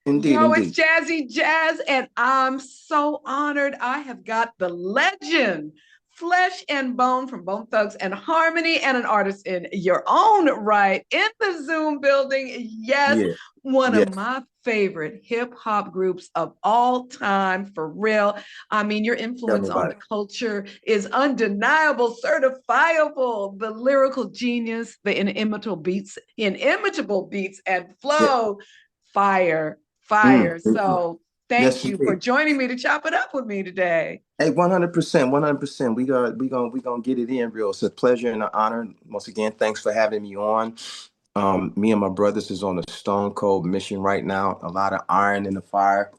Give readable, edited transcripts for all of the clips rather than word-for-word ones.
Indeed, Yo, it's indeed. Jazzy Jazz, and I'm so honored. I have got the legend, flesh and bone from Bone Thugs and Harmony, and an artist in your own right in the Zoom building. Yes, Yeah, one of yeah. my favorite hip hop groups of all time, for real. I mean, your Tell me influence on about the it. culture is undeniable, certifiable. The lyrical genius, the inimitable beats and Yeah. flow, fire Mm, fire. mm, mm. So thank Yes, you for indeed. joining me to chop it up with me today. Hey, 100%, 100%. We gonna get it in real. It's a pleasure and an honor. Once again, thanks for having me on. Me and my brothers is on a stone cold mission right now. A lot of iron in the fire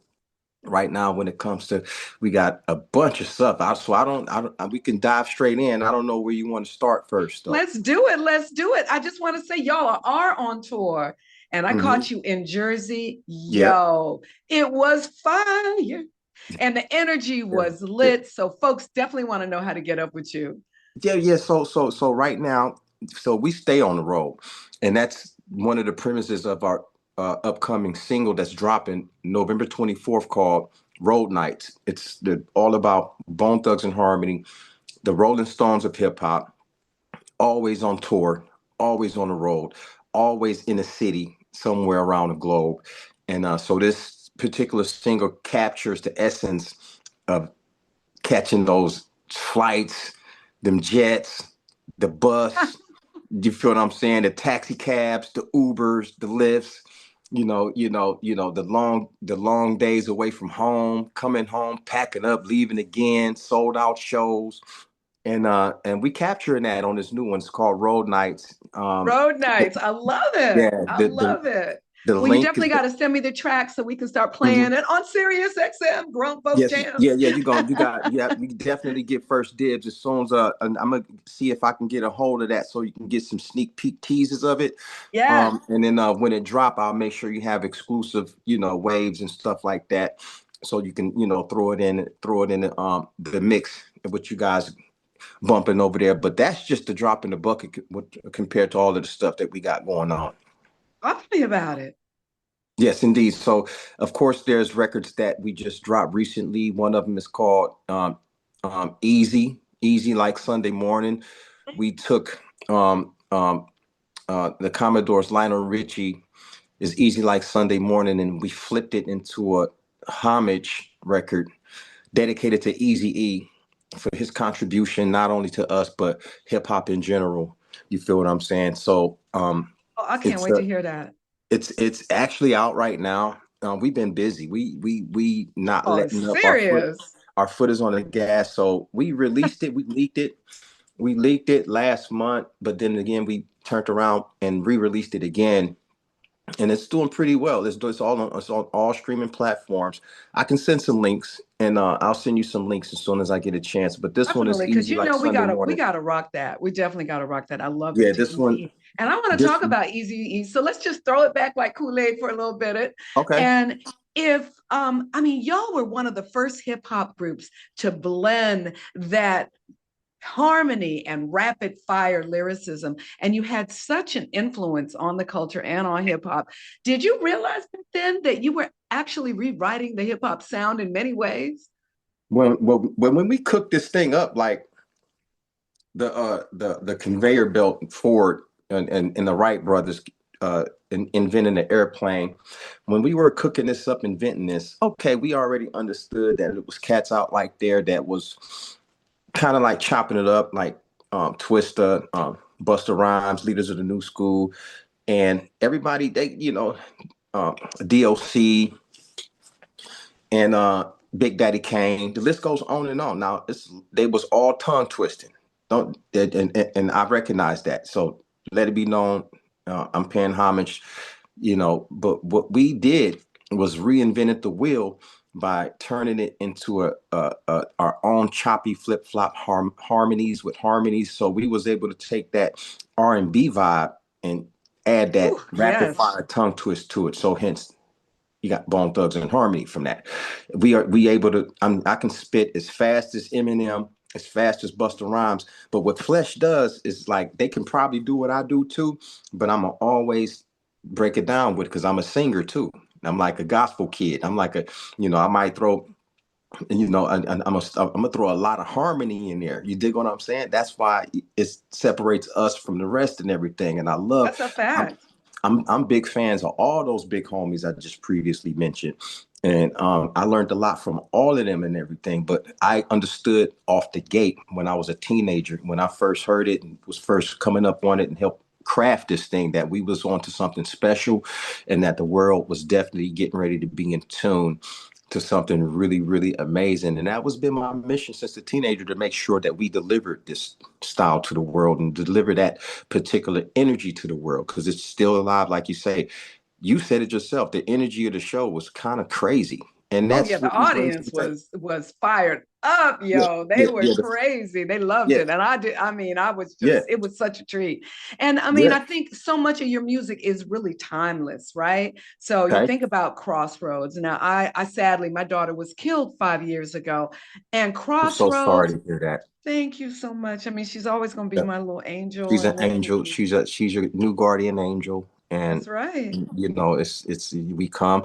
right now when it comes to, we got a bunch of stuff. So we can dive straight in. I don't know where you want to start first though. Let's do it. Let's do it. I just want to say, y'all are on tour, and I Hmm. caught you in Jersey. Yeah. Yo, it was fire, and the energy Yeah. was Yeah. lit. So, folks definitely want to know how to get up with you. Yeah, yeah. So right now, so we stay on the road, and that's one of the premises of our upcoming single that's dropping November 24th called Road Nights. All about Bone Thugs and Harmony, the Rolling Stones of hip hop, always on tour, always on the road, always in a city somewhere around the globe. And so this particular single captures the essence of catching those flights, them jets, the bus. You feel what I'm saying? The taxi cabs, the Ubers, the lifts. The long days away from home, coming home, packing up, leaving again, sold out shows, and we capturing that on this new one. It's called Road Nights. Road nights. I love it. Yeah, I the the love it. the Well, you link definitely is. got to send me the track so we can start Mhm. playing it on Sirius XM, Grown Folk Yes, yeah, Jams. yeah. You definitely get first dibs as soon as and I'm gonna see if I can get a hold of that so you can get some sneak peek teasers of it. Yes. And then when it drop, I'll make sure you have exclusive, waves and stuff like that, so you can, throw it in the mix of what you guys bumping over there. But that's just a drop in the bucket compared to all of the stuff that we got going on. Talk to me about it. Yes, indeed. So, of course, there's records that we just dropped recently. One of them is called Easy like Sunday Morning. We took the Commodore's Lionel Richie is Easy like Sunday Morning, and we flipped it into a homage record dedicated to Eazy-E for his contribution not only to us but hip hop in general. You feel what I'm saying? So Oh, I can't it's wait to hear that. it's actually out right now. We've been busy. We not Oh, letting up our foot. serious. Our foot is on the gas. So we released it. We leaked it. We leaked it last month, but then again we turned around and re-released it again, and it's doing pretty well. It's on all streaming platforms. I can send some links, and I'll send you some links as soon as I get a chance. But this one is Definitely, because Easy you like know we Sunday gotta we Morning. gotta rock that. We definitely gotta rock that. I love me Yeah, to this one, Easy. And I want to this talk about Easy. So let's just throw it back like Kool-Aid for a little bit. okay. And if I mean, y'all were one of the first hip hop groups to blend that harmony and rapid fire lyricism, and you had such an influence on the culture and on hip hop. Did you realize back then that you were actually rewriting the hip hop sound in many ways? When we cooked this thing up, like the conveyor belt Ford and the Wright brothers inventing the airplane. When we were cooking this up, inventing this, okay, we already understood that it was cats out like there that was kind of like chopping it up, like Twista, Busta Rhymes, leaders of the new school, and everybody uh, DOC and Big Daddy Kane. The list goes on and on. Now they was all tongue twisting. Don't and I recognize that. So let it be known, I'm paying homage. But what we did was reinvented the wheel by turning it into our own choppy flip flop harmonies with harmonies. So we was able to take that R&B vibe and add that Ooh, rapid yes. fire tongue twist to it. So hence you got Bone Thugs and Harmony from that. We able to. I can spit as fast as Eminem, as fast as Busta Rhymes. But what Flesh does is like they can probably do what I do too, but I'm gonna always break it down with because I'm a singer too. I'm like a gospel kid. I'm like a, I might throw, and I'm gonna throw a lot of harmony in there. You dig what I'm saying? That's why it separates us from the rest and everything. And That's a I'm, fact. I'm big fans of all those big homies I just previously mentioned, and I learned a lot from all of them and everything. But I understood off the gate when I was a teenager, when I first heard it and was first coming up on it and helped craft this thing, that we was onto something special, and that the world was definitely getting ready to be in tune to something really, really amazing. And that was been my mission since a teenager, to make sure that we delivered this style to the world and deliver that particular energy to the world, because it's still alive. Like you say, you said it yourself, the energy of the show was kind of crazy. And Oh that's yeah, the what we bring to audience the table. was fired up, Yeah, yo. They yeah, were yeah, crazy. They loved yeah, it. And I did, I mean, I was yeah, just, it was such a treat. And I mean, yeah. I think so much of your music is really timeless, right? So you Okay. think about Crossroads. Now, I sadly, my daughter was killed 5 years ago. And I'm so sorry Crossroads, to hear that. thank you so much. I mean, she's always gonna be Yeah. my little angel She's and an little angel. queen. She's your new guardian angel. And That's right. it's we come.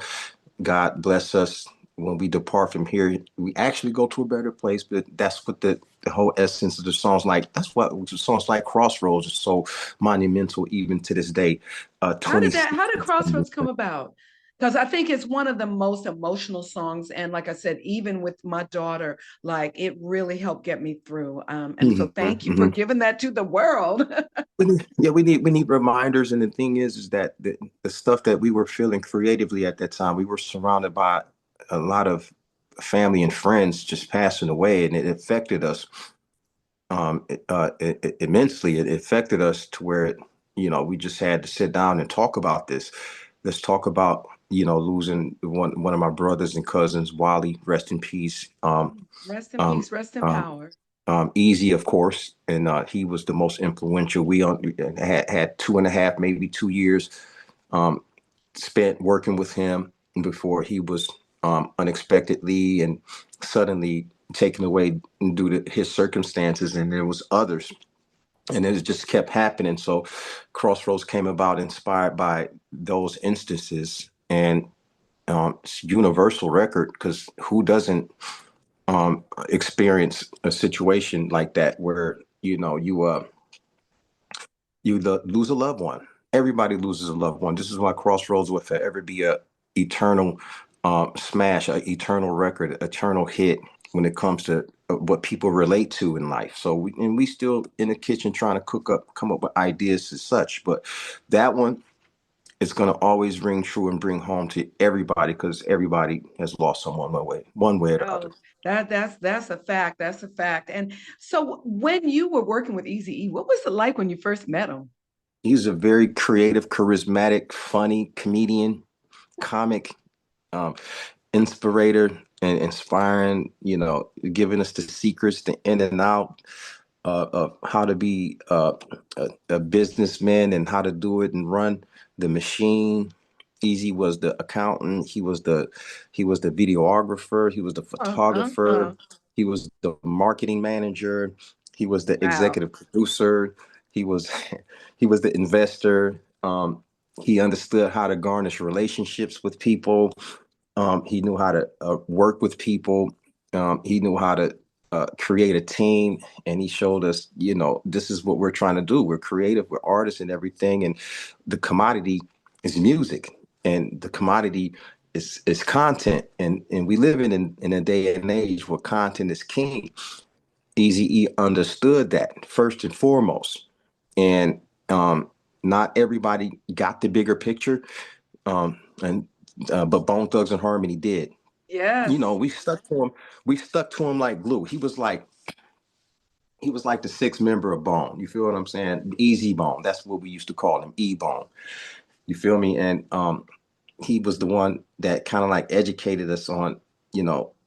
God bless us. When we depart from here, we actually go to a better place. But that's what the whole essence of the songs like. That's what songs like Crossroads are so monumental even to this day. How 26 did Crossroads come about? Because I think it's one of the most emotional songs. And like I said, even with my daughter, like it really helped get me through. And so thank you for hmm giving that to the world. we need reminders. And the thing is that the stuff that we were feeling creatively at that time, we were surrounded by a lot of family and friends just passing away, and it affected us immensely. It affected us to where, we just had to sit down and talk about this. Let's talk about, losing one of my brothers and cousins, Wally, rest in peace. Rest in Um, peace, rest in um, power. Easy, of course, and he was the most influential. We had 2.5, maybe 2 years um, spent working with him before he was unexpectedly and suddenly taken away due to his circumstances. And there was others, and it just kept happening. So Crossroads came about inspired by those instances, and it's universal record, because who doesn't experience a situation like that where you lose a loved one. Everybody loses a loved one. This is why Crossroads will forever be a eternal smash, a eternal record, eternal hit when it comes to what people relate to in life. So we still in the kitchen trying to come up with ideas as such. But that one is going to always ring true and bring home to everybody, because everybody has lost someone one way or the other. Oh, that's a fact. That's a fact. And so when you were working with Eazy-E, what was it like when you first met him? He's a very creative, charismatic, funny comedian, comic, um, inspirator, and inspiring, giving us the secrets, the in and out of how to be a businessman and how to do it and run the machine. Easy was the accountant. He was the videographer. He was the photographer. Uh. He was the marketing manager. He was the Wow. executive producer. He was he was the investor. He understood how to garnish relationships with people. He knew how to work with people. He knew how to create a team, and he showed us, this is what we're trying to do. We're creative, we're artists and everything, and the commodity is music, and the commodity is content, and we live in a day and age where content is king. Eazy-E understood that first and foremost, and not everybody got the bigger picture, and but Bone Thugs and Harmony did. Yes. We stuck to him. We stuck to him like glue. He was like the sixth member of Bone. You feel what I'm saying? Easy Bone. That's what we used to call him, E Bone. You feel me? And he was the one that kind of like educated us on,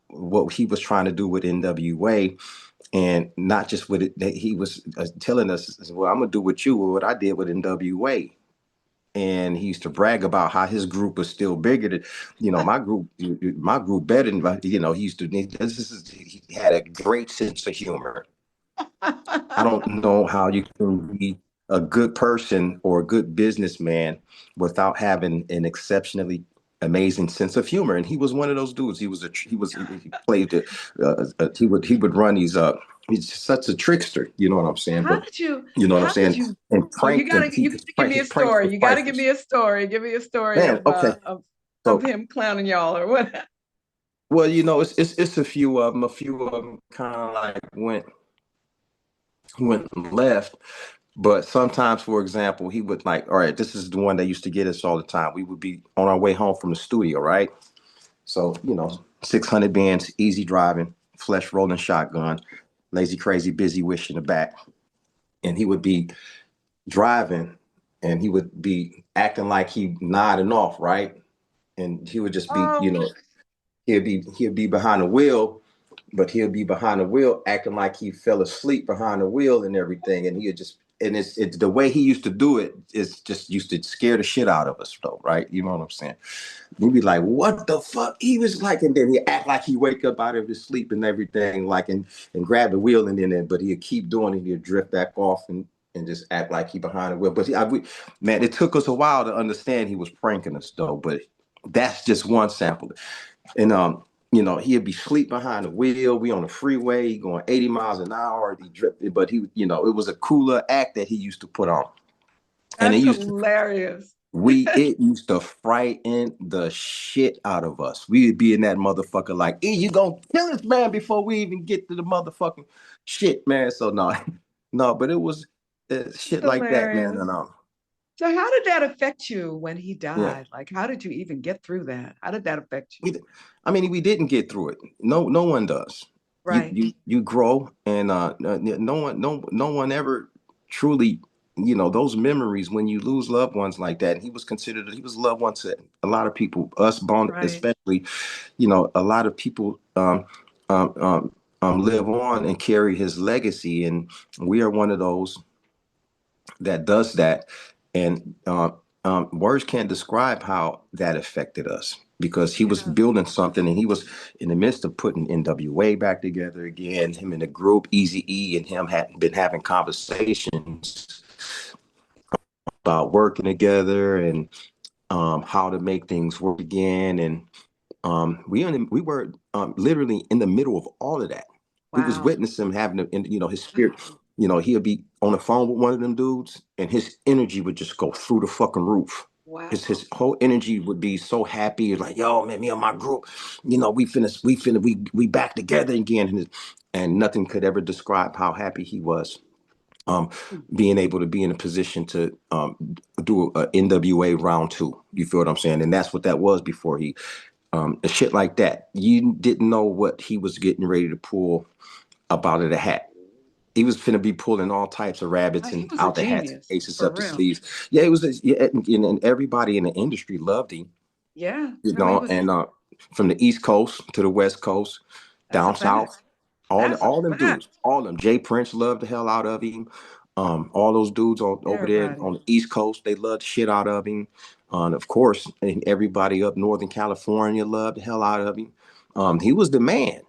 what he was trying to do with NWA, and not just with it. That he was telling us, well, I'm gonna do with you what I did with NWA. And he used to brag about how his group was still bigger than, my group better than, he used to, he had a great sense of humor. I don't know how you can be a good person or a good businessman without having an exceptionally amazing sense of humor, and he was one of those dudes. He played the he would run these he's such a trickster, you know what I'm saying? How But did you, you know what I'm how did saying? you, And oh, you pranked and gotta, you got to give me his a pranks story. was You got to give priceless. me a story. Give me a story Man, okay. of So him clowning y'all or what? well, it's a few of them kind of like went left. But sometimes, for example, he would like, all right, this is the one that used to get us all the time. We would be on our way home from the studio, right? So, 600 bands, easy driving, flesh rolling shotgun, lazy, crazy, busy wish in the back. And he would be driving and he would be acting like he nodding off, right? And he would just be, Oh, he'd be behind the wheel, but he'll be behind the wheel acting like he fell asleep behind the wheel and everything. And he'd just and it's the way he used to do it is just used to scare the shit out of us though, right? You know what I'm saying? We'd be like, what the fuck? He was like, and then he act like he wake up out of his sleep and everything, like and grab the wheel and then but he'd keep doing it, he'd drift back off and just act like he behind the wheel. But man, it took us a while to understand he was pranking us though, but that's just one sample. And he'd be sleep behind the wheel. We on the freeway going 80 miles an hour. He drifted, but it was a cooler act that he used to put on. And that's hilarious. it used to frighten the shit out of us. We'd be in that motherfucker like, hey, you gonna kill this man before we even get to the motherfucking shit, man. So no, no, but it was That's shit like that, man. hilarious. And So how did that affect you when he yeah. died? Like, how did you even get through that? How did that affect you? We, I mean, we didn't get through it. No one does. You Right, you you grow, and no one ever truly, those memories when you lose loved ones like that. And he was a loved one to a lot of people, us born right. especially. A lot of people um, um, live on and carry his legacy, and we are one of those that does that. And words can't describe how that affected us because he was Yeah, building something and he was in the midst of putting NWA back together again. Him in the group, Eazy-E and him had been having conversations about working together and how to make things work again. And we were literally in the middle of all of that. We was wow. witnessing him having, his spirit. He'll be on the phone with one of them dudes, and his energy would just go through the fucking roof. His Wow. whole energy would be so happy, like, yo, man, me and my group, we back together again, and nothing could ever describe how happy he was. Um, Being able to be in a position to do a NWA round two. You feel what I'm saying? And that's what that was before he shit like that. You didn't know what he was getting ready to pull up out of the hat. He was finna be pulling all types of rabbits He and was a out the hats, genius, aces for up the real. sleeves. Yeah, it was, yeah, and everybody in the industry loved him. Yeah. No, he was, And from the East Coast to the West Coast, that's a down fact. South, all That's a all them fact. dudes, all them. Jay Prince loved the hell out of him. All those dudes over there Everybody. on the East Coast, they loved the shit out of him. Of course, and everybody up Northern California loved the hell out of him. He was the man,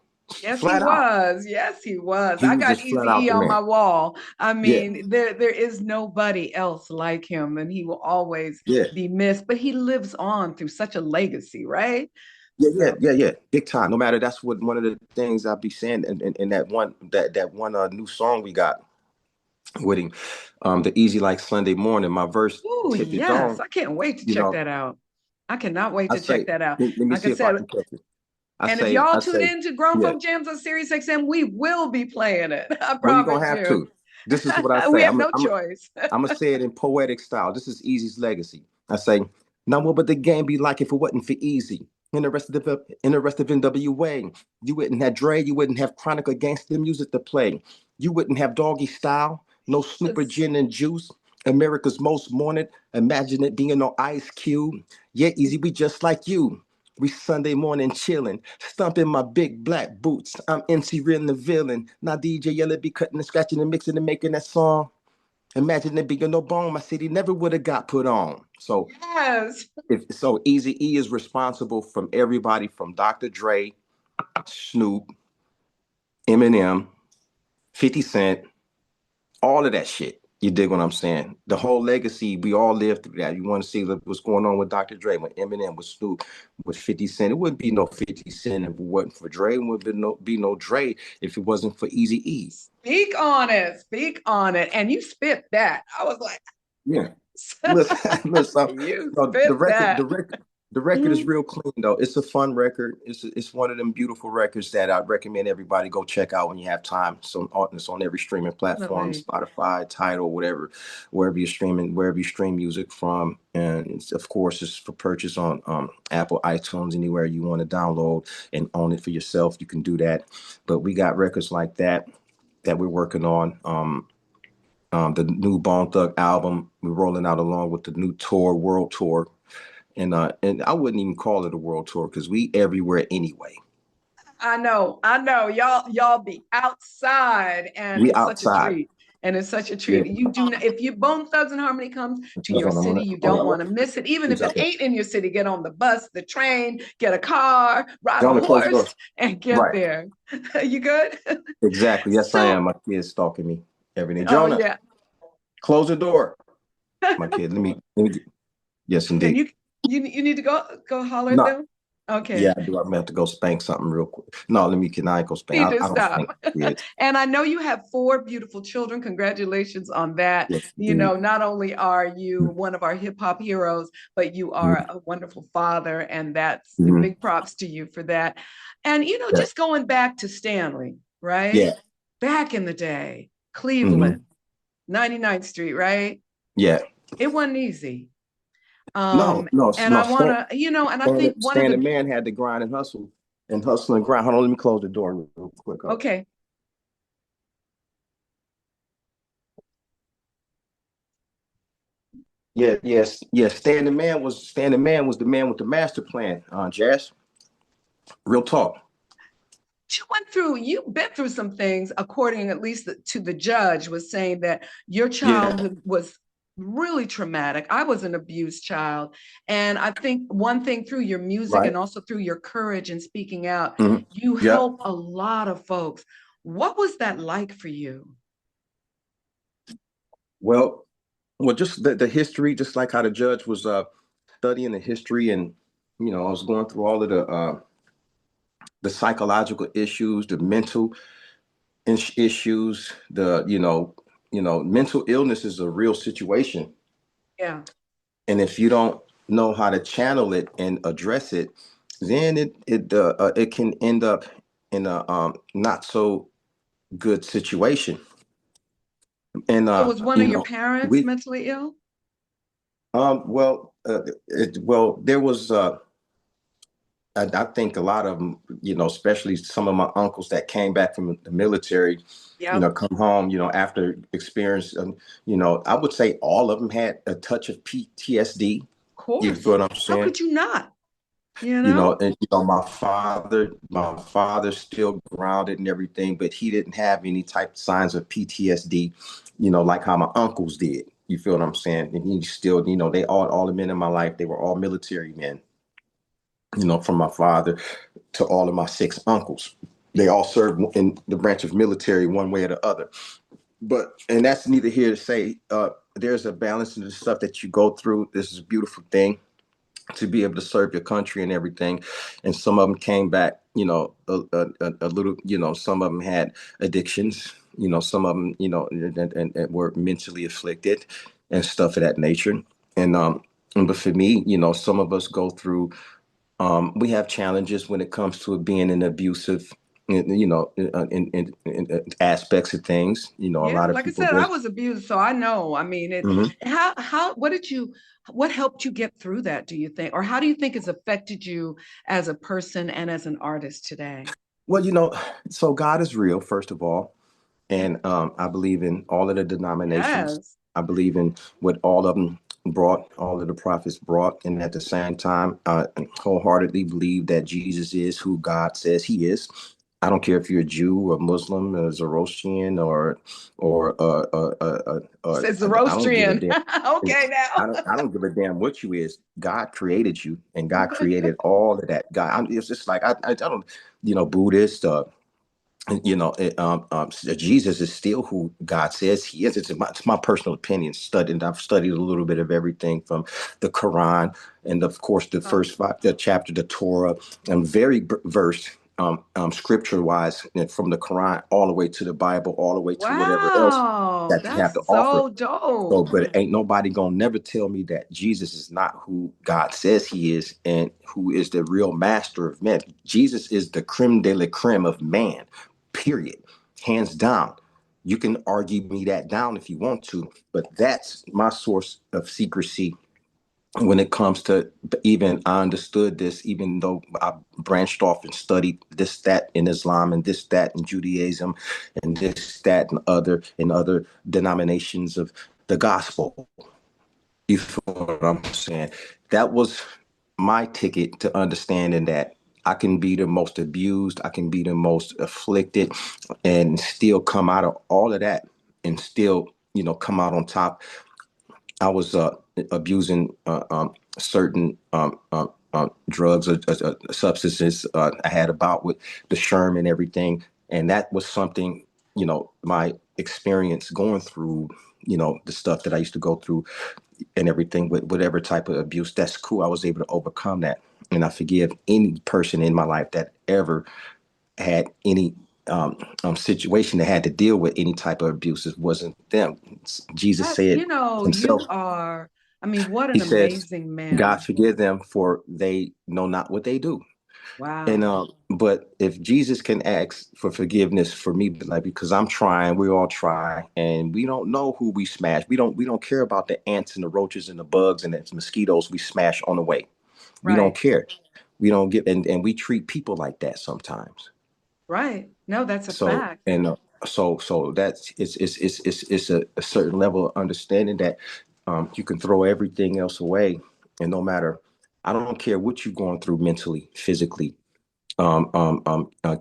Yes, he flat out. was. Yes, he was. He I was got just flat out Easy E the on man. my wall. I Yeah, mean, there is nobody else like him, and he will always yeah. be missed. But he lives on through such a legacy, right? So, Yeah, big time. No matter that's what one of the things I'll be saying, and that one new song we got with him, the Easy Like Sunday Morning. My verse oh hit the yes, dome. I can't wait to You check know, that out. I cannot wait I to check say, that out. let me Like I see if I said, can catch it. and if y'all I tune say, in to Grown yeah. Folk Jams on Sirius XM, we will be playing it. I Well, you're gonna promise have you. to. This is what I We say. have no choice. I'm gonna say it in poetic style. This is Easy's legacy. I say, now what would the game be like if it wasn't for Easy? In the rest of NWA, you wouldn't have Dre, you wouldn't have Chronic or gangster music to play. You wouldn't have Doggy Style, no Snooper Yes. Gin and Juice. America's Most Wanted. Imagine it being on Ice Cube. Yeah, Easy, we just like you. We Sunday morning chilling, stomping my big black boots. I'm MC Real the villain. Now DJ Yella be cutting and scratching and mixing and making that song. Imagine it being no bone, my city never would have got put on. So Yes. if so, Easy E is responsible from everybody from Dr. Dre, Snoop, Eminem, 50 Cent, all of that shit. You dig what I'm saying? The whole legacy, we all lived through that. You want to see what's going on with Dr. Dre, with Eminem, with Snoop, with 50 Cent. It wouldn't be no 50 Cent if it wasn't for Dre. It wouldn't be no Dre if it wasn't for Eazy-E. Speak on it. Speak on it. And you spit that. I was like, Yeah. Listen, listen. you No, spit that. the record is Mhm. real clean though. It's a fun record. It's one of them beautiful records that I recommend everybody go check out when you have time. So it's on every streaming platform, Definitely. Spotify, Tidal, whatever, wherever you stream music from. And of course, it's for purchase on Apple, iTunes, anywhere you want to download and own it for yourself. You can do that. But we got records like that we're working on. The new Bone Thug album we're rolling out along with the new tour, world tour, and I wouldn't even call it a world tour because we everywhere anyway. I know. Y'all be outside, and We it's such a outside. treat. And it's such a Yeah. treat. You do not, if you Bone Thugs and Harmony comes to That's your city, you don't that want one. to miss it. Even if Who's it out there? ain't in your city, get on the bus, the train, get a car, ride a Jonah, close the door. horse, and get Right. there. You good? Exactly. Yes, I am. So, My kid's stalking me every day. oh Jonah, yeah. close the door. My kid. Let me. Yes, And indeed. you need to go holler at No. them. Okay. Yeah, I do. I'm gonna have to go spank something real quick. No, let me. Can I go spank? Need to I don't stop. spank kids. And I know you have four beautiful children. Congratulations on that. Yes, You indeed. know, not only are you one of our hip hop heroes, but you are a wonderful father, and that's Mm-hmm. big props to you for that. And you know, Yeah. just going back to Stanley, right? Yeah. Back in the day, Mm-hmm. Cleveland, 99th Street, right? Yeah. It wasn't easy. No, no, And no. I want to, you know, and I think one of Standing the, man had to grind and hustle and grind. Hold on, let me close the door real quick. okay, Yeah, yes, yes. Standing man was the man with the master plan. Jazz, real talk. you've been through some things, according at least to the judge, was saying that your Yeah, childhood was really traumatic. I was an abused child. And I think one thing through your music right. and also through your courage in speaking out, Hmm. you Yep. help a lot of folks. What was that like for you? Well, just the history, just like how the judge was studying the history, and I was going through all of the psychological issues, the mental issues, mental illness is a real situation. Yeah. And if you don't know how to channel it and address it, then it can end up in a not so good situation. And So was one of your parents we mentally ill? there was I think a lot of them, especially some of my uncles that came back from the military, Yep. come home, after experience, I would say all of them had a touch of PTSD. Of You feel course. what I'm How saying? could you not? You know? And my father still grounded and everything, but he didn't have any type of signs of PTSD, like how my uncles did. You feel what I'm saying? And he still, they all the men in my life, they were all military men, from my father to all of my six uncles. They all served in the branch of military one way or the other. And that's neither here to say, there's a balance in the stuff that you go through. This is a beautiful thing to be able to serve your country and everything. And some of them came back, a little, some of them had addictions, some of them, and were mentally afflicted and stuff of that nature. And, but for me, some of us go through, we have challenges when it comes to it being an abusive, in aspects of things. A Yeah, lot of like I people said, I go. was abused, so I know. I mean, Mhm. what helped you get through that, do you think? Or how do you think it's affected you as a person and as an artist today? Well, so God is real, first of all. And I believe in all of the denominations. Yes, I believe in what all of them brought, all of the prophets brought. And at the same time, I wholeheartedly believe that Jesus is who God says he is. I don't care if you're a Jew or Muslim or Zoroastrian or says I don't give a Zoroastrian. damn. Okay, now. I don't give a damn what you is. God created you, and God created all of that. God, it's just like I don't, Buddhist, you know, Jesus is still who God says he is. It's my personal opinion. I've studied a little bit of everything from the Quran and, of course, the Oh, first the chapter, the Torah. I'm very versed, scripture wise, from the Quran all the way to the Bible, all the way to whatever else wow, that you have that's to offer. so So, dope. but ain't nobody gonna never tell me that Jesus is not who God says he is and who is the real master of men. Jesus is the creme de la creme of man, period. Hands down. You can argue me that down if you want to, but that's my source of secrecy when it comes to, even I understood this, even though I branched off and studied this, that in Islam and this, that in Judaism and this, that and other denominations of the gospel. You feel what I'm saying? That was my ticket to understanding that I can be the most abused, I can be the most afflicted, and still come out of all of that and still, come out on top. I was abusing certain drugs or substances. I had about with the Sherm and everything, and that was something, my experience going through, the stuff that I used to go through and everything with whatever type of abuse. That's cool. I was able to overcome that, and I forgive any person in my life that ever had any situation that had to deal with any type of abuse. It wasn't them. Jesus That's, said himself. you are, I mean, what He an says, amazing "God man. forgive them, for they know not what they do." And Wow. but if Jesus can ask for forgiveness for me, like, because I'm trying, we all try, and we don't know who we smash. We don't care about the ants and the roaches and the bugs and the mosquitoes we smash on the way. We don't Right. care. We don't get, and we treat people like that sometimes. Right. No, that's a So fact. and so that's it's a certain level of understanding that you can throw everything else away, and no matter, I don't care what you're going through mentally, physically,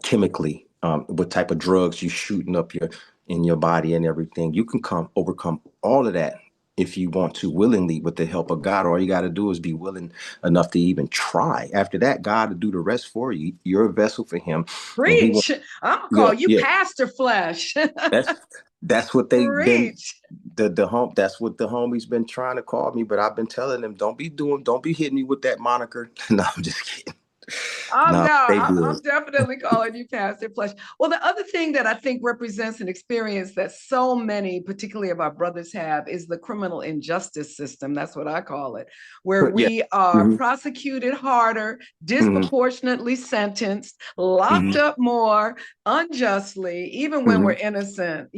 chemically, what type of drugs you shooting up your in your body and everything. You can overcome all of that if you want to, willingly, with the help of God. All you got to do is be willing enough to even try. After that, God will do the rest for you. You're a vessel for Him, and He will. Preach. I'm gonna Yeah, call you yeah. Pastor Flesh. That's that's what they've been. Preach. The home. That's what the homies been trying to call me, but I've been telling them, don't be hitting me with that moniker. No, I'm just kidding. I'm No, not. they I'm good. definitely calling you Pastor Flesh. Well, the other thing that I think represents an experience that so many, particularly of our brothers, have is the criminal injustice system. That's what I call it, where Yeah. we are Hmm. prosecuted harder, Hmm. disproportionately sentenced, locked Hmm. up more unjustly, even when we're Hmm. innocent,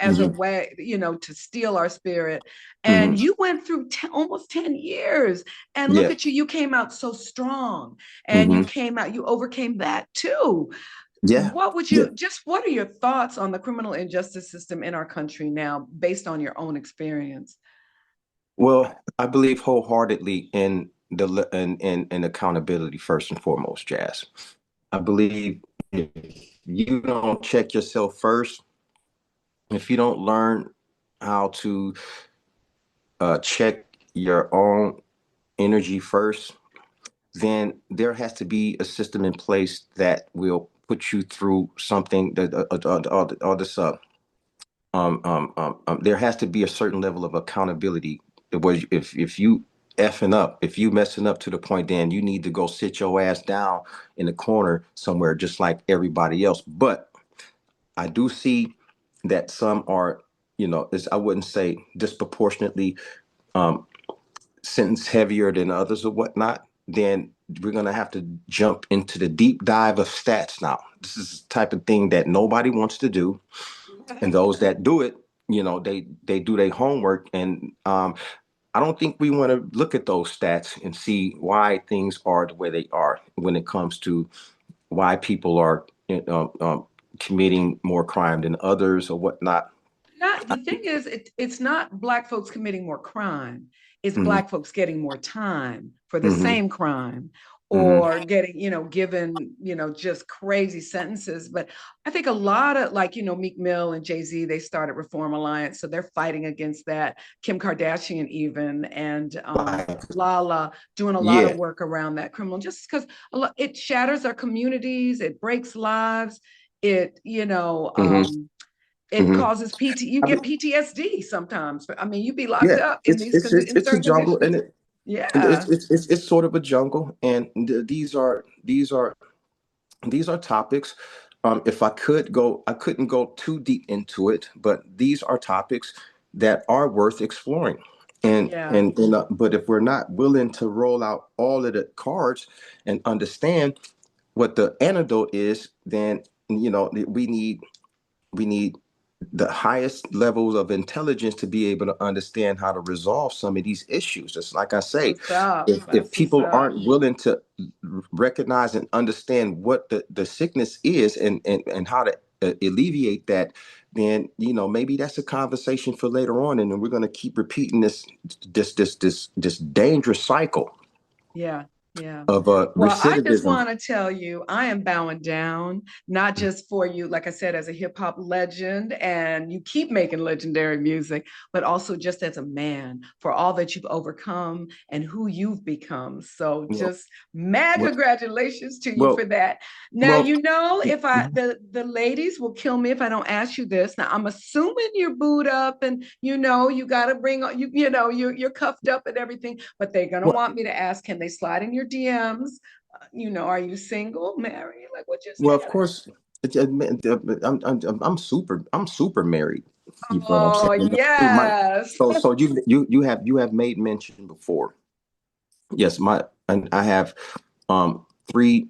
as a Hmm. way, to steal our spirit. Hmm. And you went through almost 10 years. And look Yeah. at you, you came out so strong and Hmm. you overcame that too. Yeah. Yeah. What are your thoughts on the criminal injustice system in our country now, based on your own experience? Well, I believe wholeheartedly in in accountability first and foremost, Jazz. I believe if you don't check yourself first, if you don't learn how to check your own energy first, then there has to be a system in place that will put you through something that all this there has to be a certain level of accountability where if you effing up, if you messing up to the point, then you need to go sit your ass down in the corner somewhere just like everybody else. But I do see that some are, I wouldn't say disproportionately um, sentenced heavier than others or whatnot. Then we're gonna have to jump into the deep dive of stats now. This is the type of thing that nobody wants to do, and those that do it, they do their homework, and I don't think we want to look at those stats and see why things are the way they are when it comes to why people are committing more crime than others or whatnot. Not the thing is, it's not Black folks committing more crime. It's Mm-hmm. Black folks getting more time for the Mm-hmm. same crime, Mm-hmm. or getting, given, just crazy sentences. But I think a lot of, like, Meek Mill and Jay-Z, they started Reform Alliance, so they're fighting against that. Kim Kardashian even, and Like, Lala doing a lot of yeah. work around that criminal, just because it shatters our communities, it breaks lives. it, Hmm. it Hmm. causes you I get mean, PTSD sometimes. I mean, you be locked yeah, up in in it's a certain jungle, and conditions. Yeah. it's sort of a jungle, and these are topics. If I could go, I couldn't go too deep into it, but these are topics that are worth exploring. Yeah. But if we're not willing to roll out all of the cards and understand what the antidote is, then we need the highest levels of intelligence to be able to understand how to resolve some of these issues. It's like I That's say, what's up. if That's what's people up. aren't willing to recognize and understand what the sickness is, and how to alleviate that, then maybe that's a conversation for later on, and then we're going to keep repeating this dangerous cycle Yeah. Yeah. of Well, I just recidivism. want to tell you, I am bowing down, not just for you, like I said, as a hip hop legend, and you keep making legendary music, but also just as a man for all that you've overcome and who you've become. So Well, just mad well, congratulations to you for well, that. Now, well. if the ladies will kill me if I don't ask you this. Now, I'm assuming you're booed up and you got to bring you're cuffed up and everything, but they're going to Well, want me to ask, can they slide in your DMs? Are you single, married? Like, what's your Well, of status? course, I'm super married. You feel what I'm Oh, saying? yes. So you have made mention before. Yes, and I have three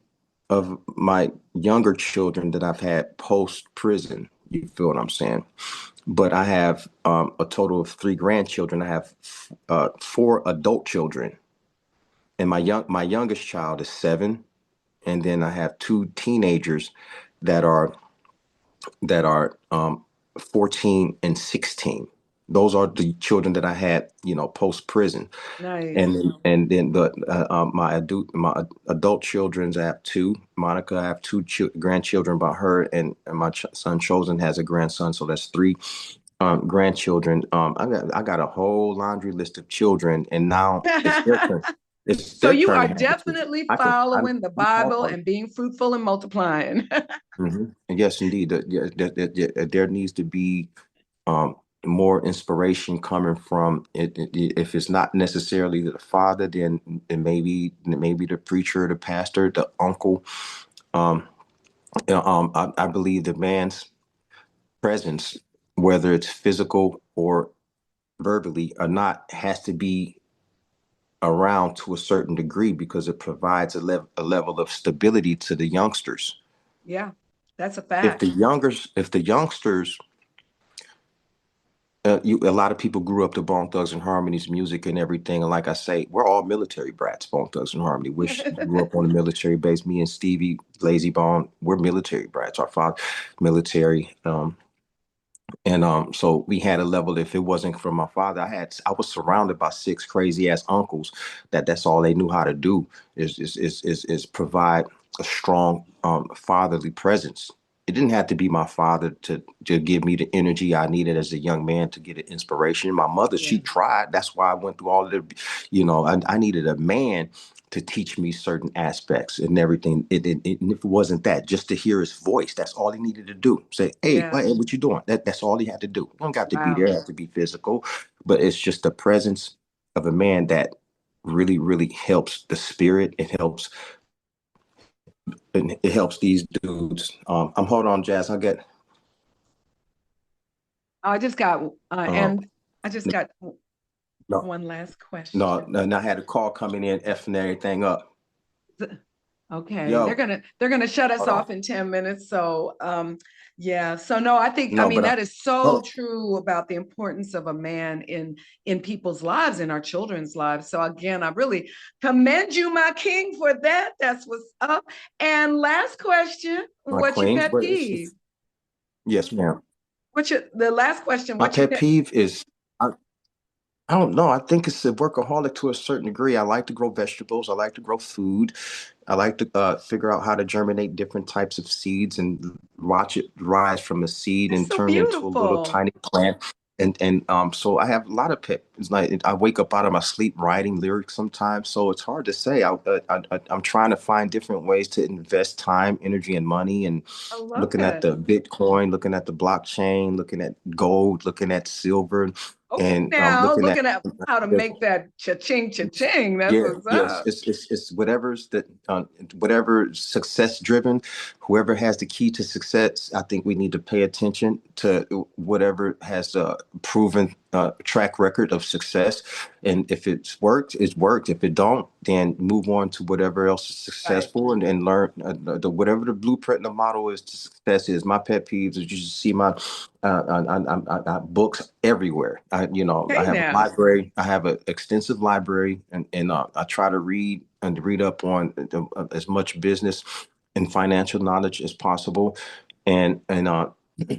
of my younger children that I've had post prison. You feel what I'm saying? But I have a total of three grandchildren. I have four adult children, and my youngest child is 7, and then I have two teenagers that are 14 and 16. Those are the children that I had, post prison. Nice. And then my adult children's, I have two. Monica, I have two grandchildren by her, and my son Chosen has a grandson, so that's three grandchildren. I got a whole laundry list of children, and now it's their turn. It's So their you turn are to have the children. definitely I can following the I'm calling Bible on it. and being fruitful and multiplying. And yes, indeed, yeah, there needs to be um, more inspiration coming from it. If it's not necessarily the father, then maybe the preacher, the pastor, the uncle. Um, I believe the man's presence, whether it's physical or verbally or not, has to be around to a certain degree because it provides a level of stability to the youngsters. Yeah, that's a If fact. the youngsters a lot of people grew up to Bone Thugs and Harmony's music and everything. And like I say, we're all military brats, Bone Thugs and Harmony. Wish grew up on a military base. Me and Stevie, Lazy Bone, we're military brats. Our father, military. And so we had a level. If it wasn't for my father, I was surrounded by six crazy ass uncles. That's all they knew how to do is provide a strong fatherly presence. It didn't have to be my father to give me the energy I needed as a young man to get an inspiration. My mother, Yeah, she tried. That's why I went through all of the, I needed a man to teach me certain aspects and everything. And if it wasn't that, just to hear his voice, that's all he needed to do. Say, hey, yeah. what you doing? That's all he had to do. You don't got to be there, Wow. have to be physical, but it's just the presence of a man that really, really helps the spirit. It helps these dudes. I'm hold on, Jazz. I'll get I just got, um and I just got no one last no question. no. And I had a call coming in, effing everything up. Okay, they're Yo, gonna shut us hold on. off in 10 minutes. So yeah. So no, I No, mean but that is hold so on. true about the importance of a man in people's lives, in our children's lives. So again, I really commend you, my king, for that. That's what's up. And last question, My what's your queens, pet but peeve? yes, ma'am. What's your the last question, My what's your pet pet? peeve is I, I don't know. I think it's a workaholic to a certain degree. I like to grow vegetables. I like to grow food. I like to figure out how to germinate different types of seeds and watch it rise from a seed That's and so turn into a little beautiful. tiny plant. So I have a lot of pet. It's like I wake up out of my sleep writing lyrics sometimes. So it's hard to say. I'm trying to find different ways to invest time, energy, and money, and I love looking at it. the Bitcoin, looking at the blockchain, looking at gold, looking at silver, Okay, and now looking at looking at how to make that cha-ching, cha-ching. That's yeah, what's yes, up. it's whatever's that whatever success driven, whoever has the key to success. I think we need to pay attention to whatever has a proven track record of success, and if it's worked, it's worked. If it don't, then move on to whatever else is Right. successful, and learn whatever the blueprint and the model is to success is. My pet peeves is you should see my books everywhere. I Okay, have a now. library. I have an extensive library, and I try to read up on as much business and financial knowledge as possible. And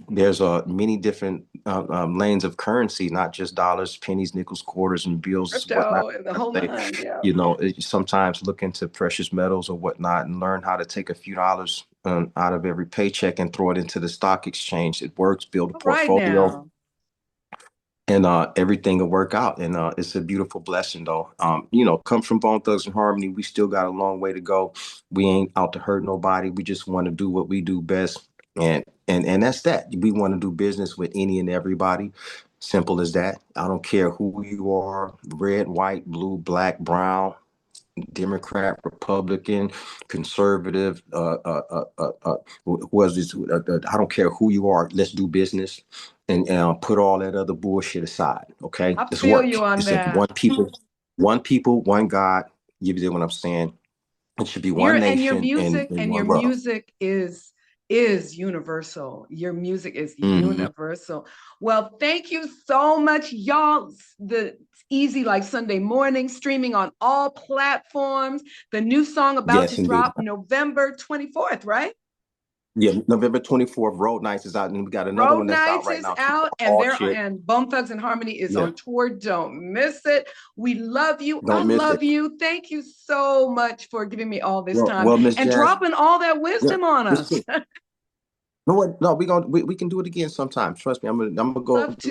there's many different lanes of currency, not just dollars, pennies, nickels, quarters, and bills, whatnot. Crypto and the I whole say, nine. Yeah. sometimes look into precious metals or whatnot and learn how to take a few dollars out of every paycheck and throw it into the stock exchange. It works, build a All right portfolio, now. and everything will work out. And it's a beautiful blessing, though. Come from Bone Thugs and Harmony, we still got a long way to go. We ain't out to hurt nobody. We just want to do what we do best, and that's that. We want to do business with any and everybody. Simple as that. I don't care who you are, red, white, blue, black, brown, Democrat, Republican, conservative, was this? I don't care who you are. Let's do business and put all that other bullshit aside. Okay, I let's feel work. you on It's like that. one people, one God. You get what I'm saying? It should be Your one and your nation music and and your one love. music is universal. Your music is Mhm. universal. Well, thank you so much, y'all. The Easy Like Sunday Morning, streaming on all platforms. The new song about to Yes, indeed. drop November 24th, right? Yeah, November 24th, Road Nights is out, and we got another Road one that's out Nights right is now too. out, and All they're shit. and Bone Thugs and Harmony is Yeah, on tour. Don't miss it. We love you. I don't miss love it. you. Thank you so much for giving me all this Well, time well, Miss and Jazz. dropping all that Yeah, wisdom on Miss us. King. No, what? No, we can do it again sometime. Trust me. I'm gonna go Love do to.